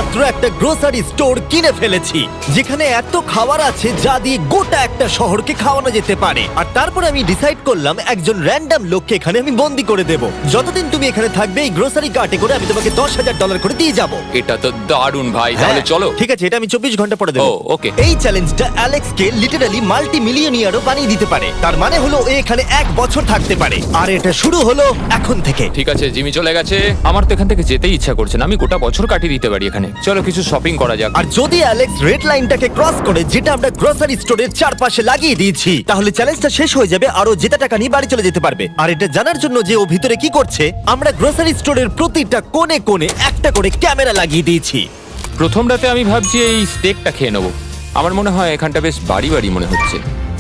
মাত্র একটা grocery store কিনে ফেলেছি, যেখানে এত খাবার আছে যা দিয়ে গোটা একটা শহরকে খাওয়ানো যেতে পারে। আর তারপর আমি ডিসাইড করলাম একজন র্যান্ডম লোককে এখানে আমি বন্দি করে দেব। যতদিন তুমি এখানে থাকবে এই গ্রোসারি কার্টে করে আমি তোমাকে $10,000 করে দিয়ে যাবো। এটা তো দারুণ ভাই, তাহলে চলো। ঠিক আছে, এটা আমি 24 ঘন্টা পরে দেবো। ওকে। এই চ্যালেঞ্জটা অ্যালেক্সকে লিটারালি মাল্টি মিলিয়নিয়ারও বানিয়ে দিতে পারে। তার মানে হলো ও এখানে 1 বছর থাকতে পারে। আর এটা শুরু হলো এখন থেকে। ঠিক আছে, জিমি চলে গেছে। আমার তো এখান থেকে যেতেই ইচ্ছা করছে না। আমি গোটা বছর কাটিয়ে দিতে পারি এখানে। চলো কিছু শপিং করা যাক। আর যদি অ্যালেক্স রেড লাইনটাকে ক্রস করে, যেটা আমরা গ্রোসারি স্টোরের চারপাশে লাগিয়ে দিয়েছি, তাহলে চ্যালেঞ্জটা শেষ হয়ে যাবে আর ও জেতা টাকা নিয়ে বাড়ি চলে যেতে পারবে। আর এটা জানার জন্য যে ও ভিতরে কি করছে, আমরা গ্রোসারি স্টোরের প্রতিটা কোণে কোণে একটা করে ক্যামেরা লাগিয়ে দিয়েছি। প্রথম রাতে আমি ভাবছি এই স্টেকটা খেয়ে নেবো। আমার মনে হয় এখানটা বেশ বাড়ি বাড়ি মনে হচ্ছে।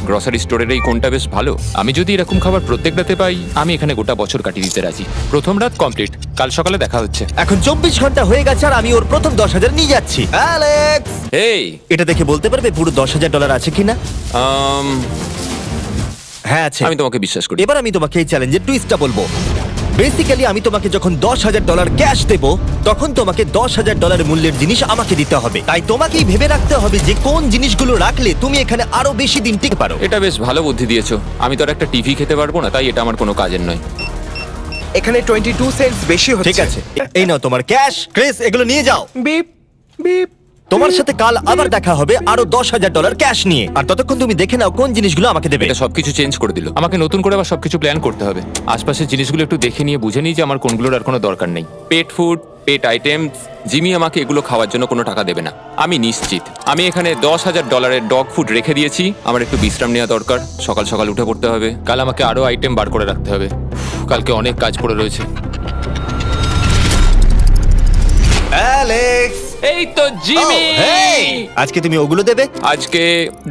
গ্রসারি স্টোরের এই কোনটা বেশ ভালো। আমি যদি এরকম খাবার প্রত্যেক রাতে পাই, আমি এখানে গোটা বছর কাটিয়ে দিতে রাজি। প্রথম রাত কমপ্লিট, কাল সকালে দেখা হচ্ছে। এখন 24 ঘন্টা হয়ে গেছে আর আমি ওর প্রথম 10,000 নিয়ে যাচ্ছি। অ্যালেক্স, এই এটা দেখে বলতে পারবে পুরো $10,000 আছে কিনা? হ্যাঁ আছে। আমি তোমাকে বিশ্বাস করি। এবার আমি তোমাকে এই চ্যালেঞ্জের টুইস্টটা বলবো। বেসিক্যালি আমি তোমাকে যখন $10,000 ক্যাশ দেব, তখন তোমাকে $10,000 মূল্যের জিনিস আমাকে দিতে হবে। তাই তোমাকেই ভেবে রাখতে হবে যে কোন জিনিসগুলো রাখলে তুমি এখানে আরো বেশি দিন টিকতে পারো। এটা বেশ ভালো বুদ্ধি দিয়েছো। আমি তো আর একটা টিভি খেতে পারবো না, তাই এটা আমার কোনো কাজের নয়। এখানে 22 সেন্টস বেশি হচ্ছে। ঠিক আছে, এই নাও তোমার ক্যাশ। ক্রিস, এগুলো নিয়ে যাও। Beep beep. তোমার সাথে কাল আবার দেখা হবে আরো $10,000 ক্যাশ নিয়ে। আর ততক্ষণ তুমি দেখে নাও কোন জিনিসগুলো আমাকে দেবে। এটা সবকিছু চেঞ্জ করে দিল। আমাকে নতুন করে আবার সবকিছু প্ল্যান করতে হবে। আশপাশের জিনিসগুলো একটু দেখে নিয়ে বুঝে নিই যে আমার কোনগুলোর আর কোনো দরকার নেই। পেট ফুড, পেট আইটেমস। জিমি আমাকে এগুলো খাওয়ার জন্য কোনো টাকা দেবে না, আমি নিশ্চিত। আমি এখানে $10,000 ডগ ফুড রেখে দিয়েছি। আমার একটু বিশ্রাম নেওয়া দরকার। সকাল সকাল উঠে পড়তে হবে। কাল আমাকে আরো আইটেম বার করে রাখতে হবে। কালকে অনেক কাজ পড়ে রয়েছে। অ্যালেক্স, এই তো জিমি। আজকে তুমি ওগুলো দেবে? আজকে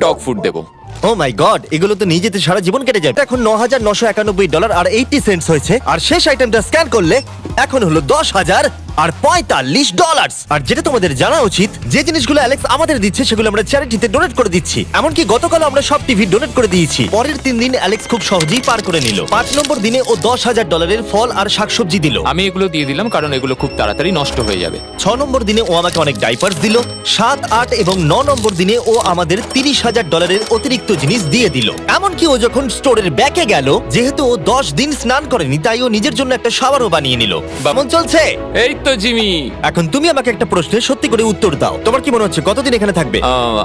ডগ ফুড দেবো। ও মাই গড, এগুলো তো নিয়ে যেতে সারা জীবন কেটে যাবে। এখন $9,991 আর 80 সেন্টস হয়েছে। আর শেষ আইটেমটা স্ক্যান করলে এখন হলো $10,045। আর যেটা তোমাদের জানা উচিত, যে জিনিসগুলো অ্যালেক্স আমাদের দিচ্ছে সেগুলো আমরা চ্যারিটিতে ডোনেট করে দিচ্ছি। এমনকি গতকাল আমরা সব টিভি ডোনেট করে দিয়েছি। পরের 3 দিন অ্যালেক্স খুব সহজেই পার করে নিল। 5 নম্বর দিনে ও $10,000 ফল আর শাকসবজি দিল। আমি এগুলো দিয়ে দিলাম কারণ এগুলো খুব তাড়াতাড়ি নষ্ট হয়ে যাবে। 6 নম্বর দিনে ও আমাকে অনেক ডাইপার্স দিল। 7, 8 এবং 9 নম্বর দিনে ও আমাদের $30,000 অতিরিক্ত জিনিস দিয়ে দিল। এমনকি ও যখন স্টোরের ব্যাকে গেল, যেহেতু ও 10 দিন স্নান করেনি, তাই ও নিজের জন্য একটা শাওয়ারও বানিয়ে নিল। কেমন চলছে? এই তো জিমি। এখন তুমি আমাকে একটা প্রশ্নের সত্যি করে উত্তর দাও। তোমার কি মনে হচ্ছে কতদিন এখানে থাকবে?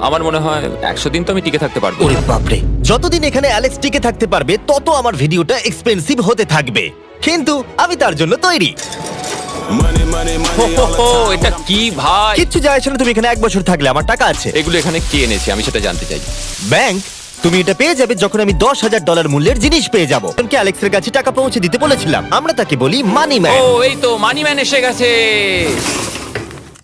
আমার মনে হয় 100 দিন তো আমি টিকে থাকতে পারবো। ওরে বাপরে, যতদিন এখানে অ্যালেক্স টিকে থাকতে পারবে তত আমার ভিডিওটা এক্সপেন্সিভ হতে থাকবে। কিন্তু আমি তার জন্য তৈরি। এটা কি ভাই? কিচ্ছু যায় আসে না, তুমি এখানে 1 বছর থাকলে আমার টাকা আছে। এগুলো এখানে কে এনেছে আমি সেটা জানতে চাই। ব্যাংক। তুমি এটা পেয়ে যাবে যখন আমি $10,000 মূল্যের জিনিস পেয়ে যাবো। তোমাকে অ্যালেক্সের কাছে টাকা পৌঁছে দিতে বলেছিলাম। আমরা তাকে বলি মানি ম্যান। ও, এই তো মানি ম্যান এসে গেছে।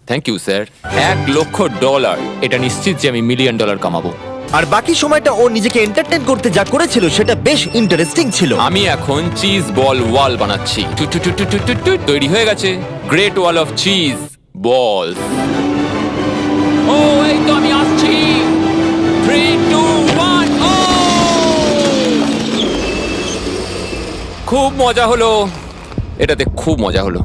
Thank you sir. $1,00,000। এটা নিশ্চিত যে আমি $1 মিলিয়ন কামাবো। আর বাকি সময়টা ও নিজেকে এন্টারটেইন করতে যা করেছিল সেটা বেশ ইন্টারেস্টিং ছিল। আমি এখন চিজ বল ওয়াল বানাচ্ছি। তৈরি হয়ে গেছে great wall of cheese ball. ও, এই তো আমি আসছি। 3, 2, 1। ও, খুব মজা হলো এটাতে, খুব মজা হলো।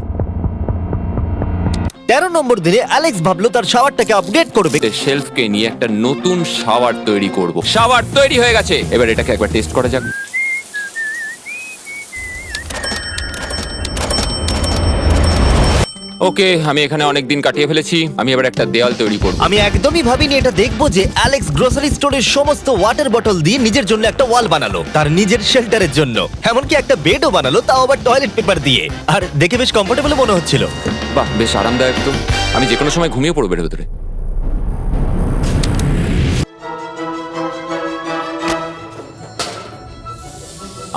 13 নম্বর দিনে অ্যালেক্স ভাবলো তার শাওয়ারটাকে আপডেট করবে। শেলফকে নিয়ে একটা নতুন শাওয়ার তৈরি করব। শাওয়ার তৈরি হয়ে গেছে, এবার এটাকে একবার টেস্ট করা যাক। ওকে, আমি এখানে অনেক দিন কাটিয়ে ফেলেছি। আমি এবার একটা দেওয়াল তৈরি করব। আমি একদমই ভাবিনি এটা দেখবো যে অ্যালেক্স গ্রোসারি স্টোরের সমস্ত ওয়াটার বটল দিয়ে নিজের জন্য একটা ওয়াল বানালো, তার নিজের শেল্টারের জন্য। এমনকি একটা বেডও বানালো, তাও আবার টয়লেট পেপার দিয়ে। আর দেখে বেশ কমফোর্টেবল মনে হচ্ছিল। বাহ, বেশ আরামদায়ক তো। আমি যে কোনো সময় ঘুমিয়ে পড়বো এর ভেতরে।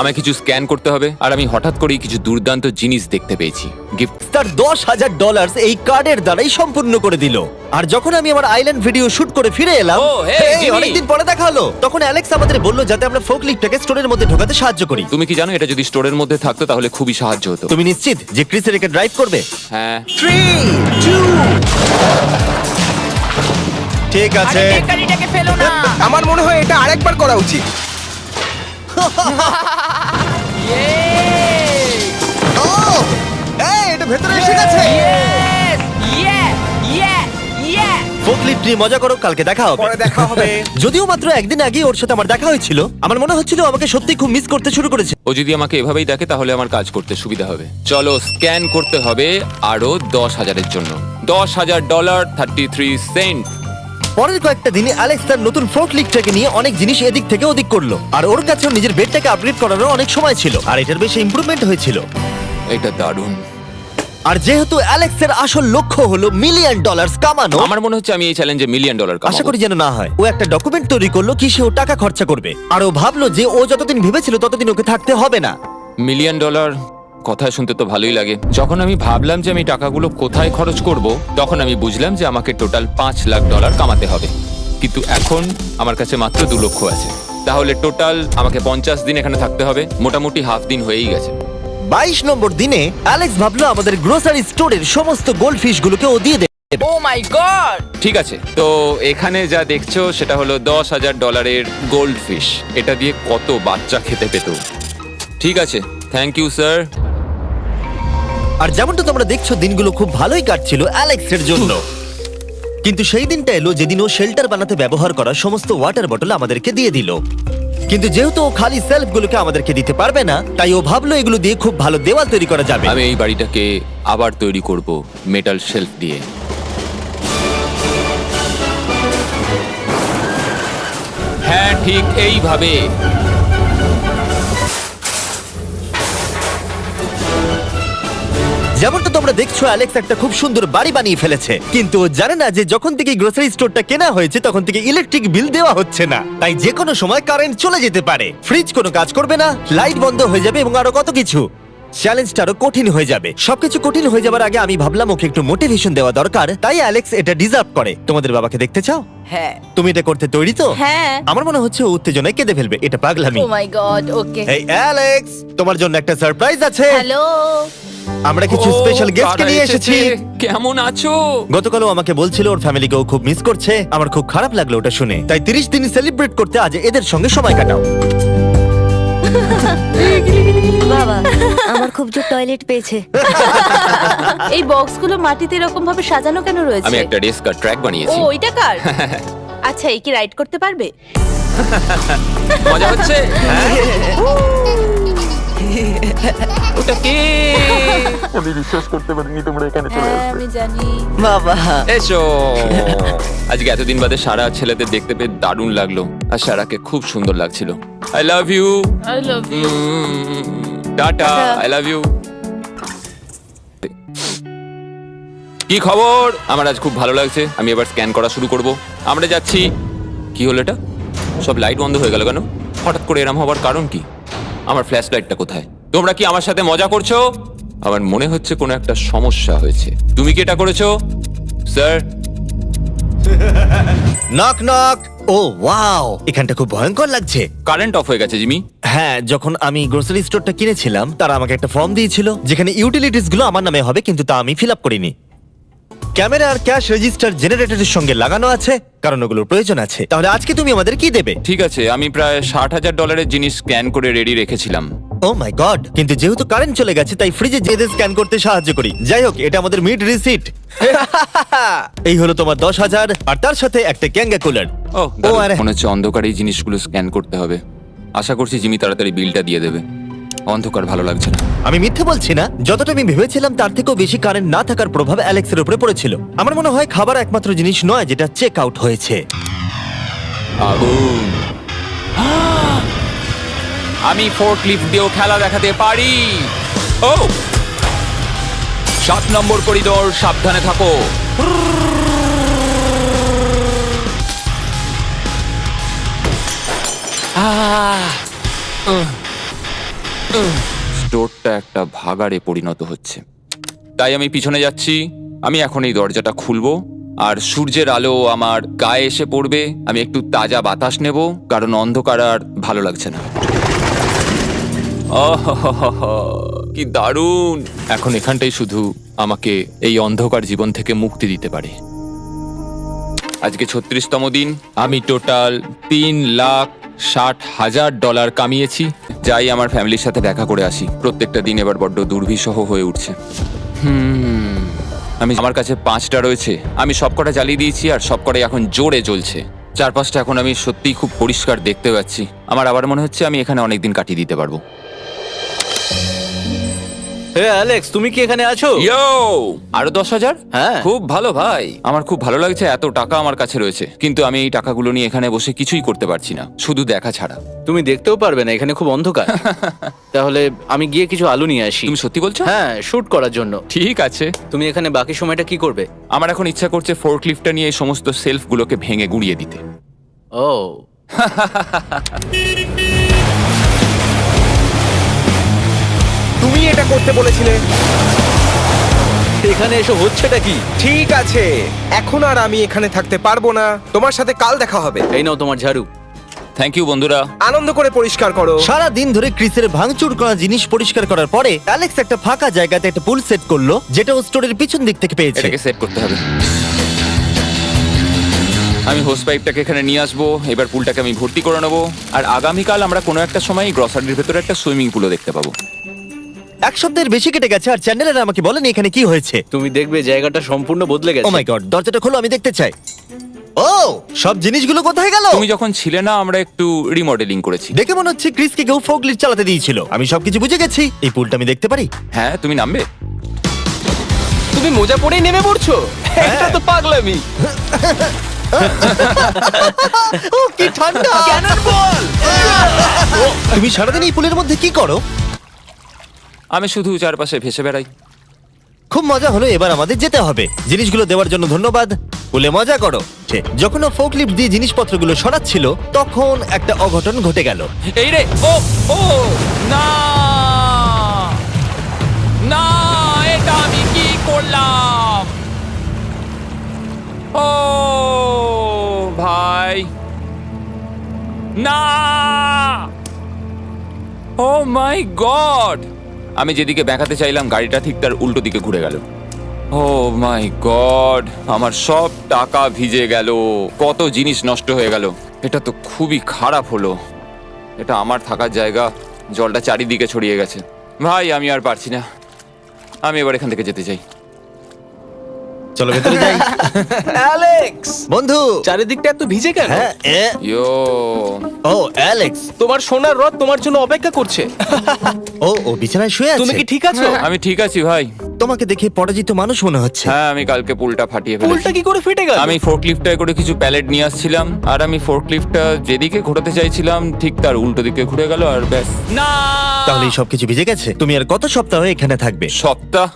আমায় কিছু স্ক্যান করতে হবে। আর আমি হঠাৎ করেই কিছু দুর্দান্ত জিনিস দেখতে পেয়েছি। গিফট। তার $10,000 এই কার্ডের দ্বারাই সম্পূর্ণ করে দিল। আর যখন আমি আমার আইল্যান্ড ভিডিও শুট করে ফিরে এলাম, অনেকদিন পরে দেখা হলো, তখন অ্যালেক্স আমাদের বললো যাতে আমরা ফোকলিফটটাকে স্টোরের মধ্যে ঢোকাতে সাহায্য করি। তুমি কি জানো এটা যদি স্টোরের মধ্যে থাকতো তাহলে খুবই সাহায্য হতো। তুমি নিশ্চিত যে ক্রিস এটাকে ড্রাইভ করবে? হ্যাঁ। 3, 2। ঠিক আছে। আমার মনে হয় এটা আরেকবার করা উচিত। এটা ভেতরে এসে গেছে। লিফট নিয়ে মজা করো, কালকে দেখা হবে। পরে দেখা হবে। যদিও মাত্র একদিন আগে ওর সাথে আমার দেখা হয়েছিল, আমার মনে হচ্ছিল ও আমাকে সত্যি খুব মিস করতে শুরু করেছে। ও যদি আমাকে এভাবেই দেখে তাহলে আমার কাজ করতে সুবিধা হবে। চলো স্ক্যান করতে হবে আরো 10,000-এর জন্য। $10,000 33 পরের কয়েকটা দিনে অ্যালেক্স তার নতুন ফোর্ক লিফটটাকে নিয়ে অনেক জিনিস এদিক থেকে ওদিক করলো, আর ওর কাছেও নিজের বেডটাকে আপগ্রেড করারও অনেক সময় ছিল, আর এটার বেশ ইমপ্রুভমেন্ট হয়েছিল। এটা দারুণ। আর যেহেতু অ্যালেক্সের আসল লক্ষ্য হলো $1 মিলিয়ন কামানো, আমার মনে হচ্ছে আমি এই চ্যালেঞ্জে $1 মিলিয়ন আশা কামাবো। করি যেন না হয়। ও একটা ডকুমেন্ট তৈরি করলো কিসে ও টাকা খরচা করবে, আর ও ভাবলো যে ও যতদিন ভেবেছিল ততদিন ওকে থাকতে হবে না। $1 মিলিয়ন কথা শুনতে তো ভালোই লাগে। যখন আমি ভাবলাম যে আমি টাকাগুলো কোথায় খরচ করব, তখন আমি বুঝলাম যে আমাকে টোটাল $5 লাখ কামাতে হবে। কিন্তু এখন আমার কাছে মাত্র 2 লক্ষ আছে। তাহলে টোটাল আমাকে 50 দিন এখানে থাকতে হবে। মোটামুটি হাফ দিন হয়েই গেছে। 22 নম্বর দিনে অ্যালেক্স ভাবলো আমাদের গ্রোসারি স্টোরের সমস্ত গোল্ড ফিশ গুলোকে ও দিয়ে দেবে। ও মাই গড! ঠিক আছে, তো এখানে যা দেখছো সেটা হলো $10,000 গোল্ড ফিশ। এটা দিয়ে কত বাচ্চা খেতে পেত। ঠিক আছে, থ্যাংক ইউ স্যার। আর যেমনটা তোমরা দেখছো দিনগুলো খুব ভালোই কাটছিল অ্যালেক্সের জন্য, কিন্তু সেই দিনটা এলো যেদিন ও শেল্টার বানাতে ব্যবহার করা সমস্ত ওয়াটার বটল আমাদেরকে দিয়ে দিল। কিন্তু যেহেতু ও খালি সেলফগুলোকে আমাদেরকে দিতে পারবে না, তাই ও ভাবলো এগুলো দিয়ে খুব ভালো দেওয়াল তৈরি করা যাবে। আমি এই বাড়িটাকে আবার তৈরি করব মেটাল শেলফ দিয়ে। হ্যাঁ, ঠিক এইভাবে। যেমনটা তোমরা দেখছো অ্যালেক্স একটা খুব সুন্দর বাড়ি বানিয়ে ফেলেছে, কিন্তু ও জানে না যে যখন থেকে গ্রোসারি স্টোরটা কেনা হয়েছে তখন থেকে ইলেকট্রিক বিল দেওয়া হচ্ছে না, তাই যে কোনো সময় কারেন্ট চলে যেতে পারে, ফ্রিজ কোনো কাজ করবে না, লাইট বন্ধ হয়ে যাবে এবং আরো কত কিছু। চ্যালেঞ্জটা আরো কঠিন হয়ে যাবে। সবকিছু কঠিন হয়ে যাবার আগে আমি ভাবলাম ওকে একটু মোটিভেশন দেওয়া দরকার, তাই অ্যালেক্স এটা ডিজার্ভ করে। তোমাদের বাবাকে দেখতে চাও? হ্যাঁ। তুমি এটা করতে তৈরি তো? হ্যাঁ। আমার মনে হচ্ছে ও উত্তেজনায় কেঁদে ফেলবে, এটা পাগলামি। ও মাই গড, ওকে। এই অ্যালেক্স, তোমার জন্য একটা সারপ্রাইজ আছে। হ্যালো। আমরা কিছু স্পেশাল গেস্টকে কারা নিয়ে এসেছি। কেমন আছো? গতকালও আমাকে বলছিল ওর ফ্যামিলিকেও খুব মিস করছে। আমার খুব খারাপ লাগলো ওটা শুনে, তাই 30 দিন সেলিব্রেট করতে আজ এদের সঙ্গে সময় কাটাও। বাবা, আমার খুব জোর টয়লেট পেয়েছে। এই বক্সগুলো মাটিতে এরকম ভাবে সাজানো কেন রয়েছে? আমি একটা ডেস্ক আর ট্র্যাক ও, বানিয়েছি। ওইটা কার? আচ্ছা, এই কি রাইড করতে পারবে? মজা হচ্ছে? ওটা কে? হ্যাঁ, আমি জানি। বাবা, এসো। আজকে এতদিন বাদে সারা ছেলেদের দেখতে পেয়ে দারুণ লাগলো, আর সারাকে খুব সুন্দর লাগছিল। I love you. I love you. টাটা। I love you. কি খবর? আমার আজ খুব ভালো লাগছে। আমি এবার স্ক্যান করা শুরু করব। আমরা যাচ্ছি। কি হলো এটা? সব লাইট বন্ধ হয়ে গেল কেন? হঠাৎ করে এরম হবার কারণ কি? আমার ফ্ল্যাশ লাইটটা কোথায়? তোমরা কি আমার সাথে মজা করছো? আমার মনে হচ্ছে কোনো একটা সমস্যা হয়েছে। তুমি কি এটা করেছো স্যার? Knock knock. ও ওয়াও, এখানটা খুব ভয়ঙ্কর লাগছে। কারেন্ট অফ হয়ে গেছে জিমি। হ্যাঁ, যখন আমি গ্রোসারি স্টোরটা কিনেছিলাম তারা আমাকে একটা ফর্ম দিয়েছিল যেখানে ইউটিলিটিস গুলো আমার নামে হবে, কিন্তু তা আমি ফিল আপ করিনি। ক্যামেরা আর ক্যাশ রেজিস্টার জেনারেটরের সঙ্গে লাগানো আছে, কারণ ওগুলোর প্রয়োজন আছে। তাহলে আজকে তুমি আমাদের কি দেবে? ঠিক আছে, আমি প্রায় $60,000 জিনিস স্ক্যান করে রেডি রেখেছিলাম। ও মাই গড, কিন্তু যেহেতু কারেন্ট চলে গেছে তাই ফ্রিজে যেতে স্ক্যান করতে সাহায্য করি। যাই হোক, এটা আমাদের মিড রিসিট। এই হলো তোমার 10,000 আর তার সাথে একটা ক্যাঙ্গা কুলার। ও ও আরে, মনে হচ্ছে অন্ধকারে এই জিনিসগুলো স্ক্যান করতে হবে। আশা করছি জিমি তাড়াতাড়ি বিলটা দিয়ে দেবে। অন্ধকার ভালো লাগছে না। আমি মিথ্যে বলছি না, যতটা আমি ভেবেছিলাম তার থেকেও বেশি কারেন্ট না থাকার প্রভাব অ্যালেক্সের উপরে পড়েছিল। আমার মনে হয় খাবার একমাত্র জিনিস নয় যেটা চেক আউট হয়েছে। আগুন। আমি ফোর্ক লিফট দিয়েও খেলা দেখাতে পারি। ও 7 নম্বর করিডোর, সাবধানে থাকো। স্টোরটা একটা ভাগাড়ে পরিণত হচ্ছে, তাই আমি পিছনে যাচ্ছি। আমি এখন এই দরজাটা খুলবো আর সূর্যের আলো আমার গায়ে এসে পড়বে। আমি একটু তাজা বাতাস নেব, কারণ অন্ধকার আর ভালো লাগছে না। কি দারুণ! এখন এখানটাই শুধু আমাকে এই অন্ধকার জীবন থেকে মুক্তি দিতে পারে। আজকে 36তম দিন। আমি টোটাল $3,60,000 কামিয়েছি। যাই আমার ফ্যামিলির সাথে দেখা করে আসি। প্রত্যেকটা দিন এবার বড্ড দুর্বিষহ হয়ে উঠছে। আমার কাছে 5টা রয়েছে, আমি সবকটা জ্বালিয়ে দিয়েছি আর সবকটাই এখন জোরে জ্বলছে। চারপাশটা এখন আমি সত্যিই খুব পরিষ্কার দেখতে পাচ্ছি। আমার আবার মনে হচ্ছে আমি এখানে অনেকদিন কাটিয়ে দিতে পারবো। হে অ্যালেক্স, তুমি কি এখানে আছো? ইয়ো, আরো 10,000? হ্যাঁ। খুব ভালো ভাই, আমার খুব ভালো লাগছে। এত টাকা আমার কাছে রয়েছে, কিন্তু আমি এই টাকাগুলো নিয়ে এখানে বসে কিছুই করতে পারছি না, শুধু দেখা ছাড়া। তুমি দেখতেও পারবে না, এখানে খুব অন্ধকার। তাহলে আমি গিয়ে কিছু আলু নিয়ে আসি। তুমি সত্যি বলছো? হ্যাঁ, শুট করার জন্য। ঠিক আছে। তুমি এখানে বাকি সময়টা কি করবে? আমার এখন ইচ্ছা করছে ফোর্কলিফটটা নিয়ে এই সমস্ত সেলফগুলোকে ভেঙে গুঁড়িয়ে দিতে। ও, তুমি এটা করতে বলেছিলে। এখানে এসব হচ্ছেটা কি? ঠিক আছে, এখন আর আমি এখানে থাকতে পারবো না। তোমার সাথে কাল দেখা হবে। এই নাও তোমার ঝাড়ু। থ্যাংক ইউ বন্ধুরা। আনন্দ করে পরিষ্কার করো। সারা দিন ধরে ক্রিসের ভাঙচুর করা জিনিস পরিষ্কার করার পরে অ্যালেক্স একটা ফাঁকা জায়গাতে একটা পুল সেট করলো, যেটা ও স্টোরের পিছন দিক থেকে পেয়েছে। এটাকে সেট করতে হবে। আমি হোস পাইপটাকে এখানে নিয়ে আসবো, এবার পুলটাকে আমি ভর্তি করে নেবো, আর আগামীকাল আমরা কোনো একটা সময় গ্রসারির ভেতরে একটা সুইমিং পুলও দেখতে পাবো। এক সপ্তাহের বেশি কেটে গেছে আর চ্যান্ডেলার আমাকে বলেনি এখানে কি হয়েছে। তুমি দেখবে জায়গাটা সম্পূর্ণ বদলে ও গেছে। মাই গড, দরজাটা খোলো, আমি দেখতে চাই। ও, সব জিনিসগুলো কোথায় গেল? তুমি যখন ছিলে না, আমরা একটু রিমডেলিং করেছি। দেখে মনে হচ্ছে ক্রিসকে কেউ ফোকলিফট চালাতে দিয়েছিল। আমি সবকিছু বুঝে গেছি। এই পুলটা আমি দেখতে পারি? হ্যাঁ, তুমি নামবে? তুমি মোজা পরেই নেমে পড়ছো? এটা তো পাগলামি। ও কি ঠান্ডা! Cannon ball! তুমি সারাদিন এই পুলের মধ্যে কি করো? আমি শুধু চারপাশে ভেসে বেড়াই। খুব মজা হলো, এবার আমাদের যেতে হবে। জিনিসগুলো দেওয়ার জন্য ধন্যবাদ। পুলে মজা করো। যখন ও ফোকলিফট দিয়ে জিনিসপত্রগুলো সরাচ্ছিল, তখন একটা অঘটন ঘটে গেল। এই রে, ও ও না না, এটা আমি কি করলাম? ও ভাই, না! ও মাই গড! আমি যেদিকে ব্যাকাতে চাইলাম, গাড়িটা ঠিক তার উল্টো দিকে ঘুরে গেল। ও মাই গড, আমার সব টাকা ভিজে গেল, কত জিনিস নষ্ট হয়ে গেল। এটা তো খুবই খারাপ হলো। এটা আমার থাকার জায়গা, জলটা চারিদিকে ছড়িয়ে গেছে। ভাই, আমি আর পারছি না, আমি এবার এখান থেকে যেতে চাই। চলো ভেতরে যাই। অ্যালেক্স, বন্ধু। চারিদিকটা এত ভিজে কেন? হ্যাঁ, ইয়ো, ও অ্যালেক্স। তোমার সোনার রথ তোমার জন্য অপেক্ষা করছে। ও বিছানায় শুয়ে আছে। তুমি কি ঠিক আছো? আমি ঠিক আছি ভাই। তোমাকে দেখে পরাজিত মানুষ মনে হচ্ছে। হ্যাঁ, আমি কালকে পুলটা ফাটিয়ে ফেলেছি। পুলটা কি করে ফেটে গেল? আমি ফোর্কলিফটটায় করে কিছু প্যালেট নিয়ে আসছিলাম, আর আমি ফোর্কলিফটটা যেদিকে ঘোরাতে চাইছিলাম ঠিক তার উল্টো দিকে ঘুরে গেল, আর ব্যাস। না! তাহলে এই সবকিছু ভিজে গেছে। তুমি আর কত সপ্তাহ এখানে থাকবে? সপ্তাহ?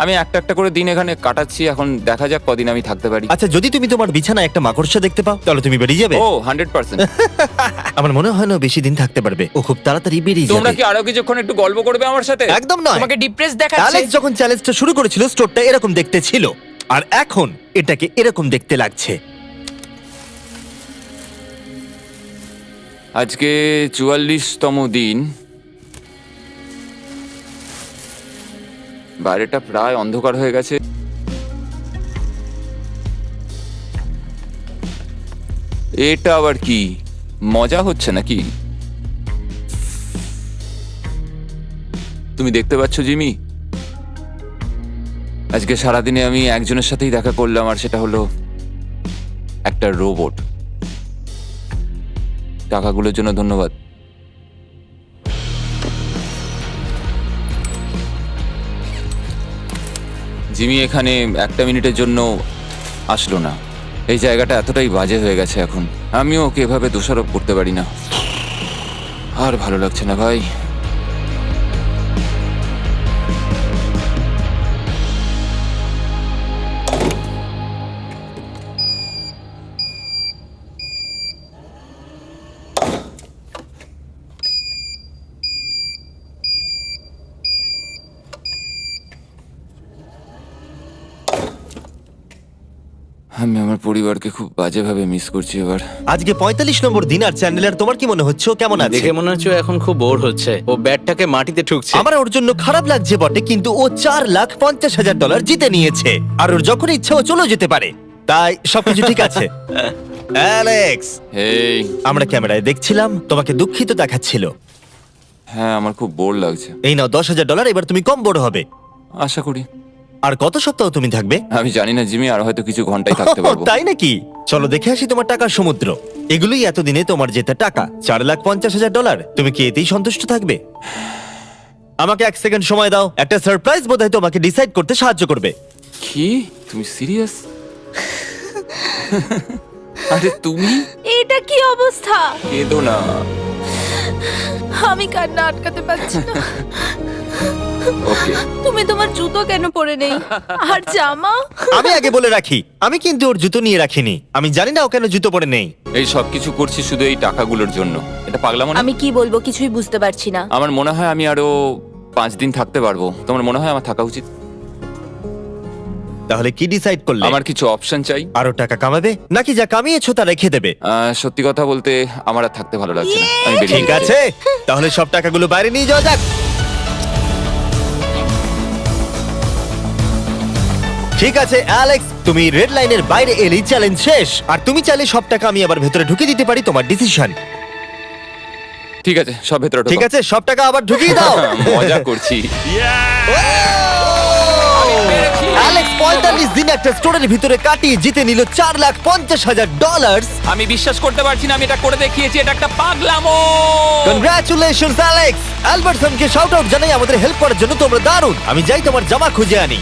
আমি একটা একটা করে দিন এখানে কাটাচ্ছি, এখন দেখা যাক কদিন আমি থাকতে পারি। আচ্ছা, যদি তুমি তোমার বিছানায় একটা মাকড়সা দেখতে পাও, তাহলে তুমি বেরিয়ে যাবে? ও 100%। আমার মনে হয় না ও বেশি দিন থাকতে পারবে। ও খুব তাড়াতাড়ি বেরিয়ে তোমরা যাবে। কি আরো কিছুক্ষণ একটু গল্প করবে আমার সাথে? একদম নয়। তোমাকে ডিপ্রেস দেখাচ্ছে। অ্যালেক্স যখন চ্যালেঞ্জটা শুরু করেছিল, স্টোরটা এরকম দেখতে ছিল, আর এখন এটাকে এরকম দেখতে লাগছে। আজকে 44তম দিন। বাইরেটা প্রায় অন্ধকার হয়ে গেছে। এটা আবার কি মজা হচ্ছে নাকি? তুমি দেখতে পাচ্ছ জিমি, আজকে সারাদিনে আমি একজনের সাথেই দেখা করলাম, আর সেটা হলো একটা রোবট। টাকাগুলোর জন্য ধন্যবাদ। জিমি এখানে একটা মিনিটের জন্য আসলো না। এই জায়গাটা এতটাই বাজে হয়ে গেছে এখন, আমিও ওকে এভাবে দোষারোপ করতে পারি না। আর ভালো লাগছে না ভাই। আমি আমার পরিবারকে খুব বাজেভাবে মিস করছি এবার। আজকে 45 নম্বর দিন, আর চ্যান্ডেলার তোমার কি মনে হচ্ছে ও কেমন আছে? দেখে মনে হচ্ছে ও এখন খুব বোর হচ্ছে। ও ব্যাটটাকে মাটিতে ঠুকছে। আমার ওর জন্য খারাপ লাগছে বটে, কিন্তু ও $4,50,000 জিতে নিয়েছে, আর ওর যখন ইচ্ছা ও চলেও যেতে পারে। তাই সবকিছু ঠিক আছে। অ্যালেক্স, এই, আমরা ক্যামেরায় দেখছিলাম, তোমাকে দুঃখিত দেখাচ্ছিল। হ্যাঁ, আমার খুব বোর লাগছে। এই নাও $10,000, এবার তুমি কম বড় হবে। আশা করি। আর কত সপ্তাহ তুমি থাকবে? আমি জানি না জিমি, আর হয়তো কিছু ঘন্টাই থাকতে পারবো। তাই নাকি? চলো দেখে আসি তোমার টাকার সমুদ্র। এগুলোই এতদিনে তোমার জেতা টাকা, $4,50,000। তুমি কি এতেই সন্তুষ্ট থাকবে? আমাকে 1 সেকেন্ড সময় দাও। একটা সারপ্রাইজ বোধহয় তোমাকে ডিসাইড করতে সাহায্য করবে। কি, তুমি সিরিয়াস? আরে তুমি এটা কি অবস্থা? কেঁদো না। আমি কান্না আটকাতে পারছি না। ওকে, তুমি তোমার জুতো কেন পরে নেই? আর জামা? আমি আগে বলে রাখি, আমি কিন্তু ওর জুতো নিয়ে রাখিনি। আমি জানি না ও কেন জুতো পরে নেই। এই সব কিছু করছি শুধু এই টাকাগুলোর জন্য। এটা পাগলামো না? আমি কি বলবো কিছুই বুঝতে পারছি না। আমার মনে হয় আমি আরো 5 দিন থাকতে পারবো। তোমার মনে হয় আমার থাকা উচিত? তাহলে কি ডিসাইড করলে? আমার কিছু অপশন চাই। আরো টাকা কামাবে নাকি যা কামিয়েছো তা রেখে দেবে? সত্যি কথা বলতে আমার আর থাকতে ভালো লাগছে না। আমি বেরিয়ে ঠিক যেতে আছে, তাহলে সব টাকাগুলো বাইরে নিয়ে যাওয়া যাক। ঠিক আছে অ্যালেক্স, তুমি রেড লাইনের বাইরে এলেই চ্যালেঞ্জ শেষ। আর তুমি চাইলে সব টাকা আমি আবার ভেতরে ঢুকিয়ে দিতে পারি, তোমার ডিসিশন। চাই। ঠিক আছে, সব ভেতরে ঢোকো। ঠিক আছে, সব টাকা আবার ঢুকিয়ে দাও। মজা করছি। অ্যালেক্স 45 দিন একটা স্টোরের ভিতরে কাটিয়ে জিতে নিল $4,50,000। আমি বিশ্বাস করতে পারছি না আমি এটা করে দেখিয়েছি। এটা একটা পাগলামো। Congratulations Alex. অ্যালবার্টসনকে শাউট আউট জানাই, আমাদের হেল্প করার জন্য তোমরা দারুণ। আমি যাই তোমার জামা খুঁজে আনি।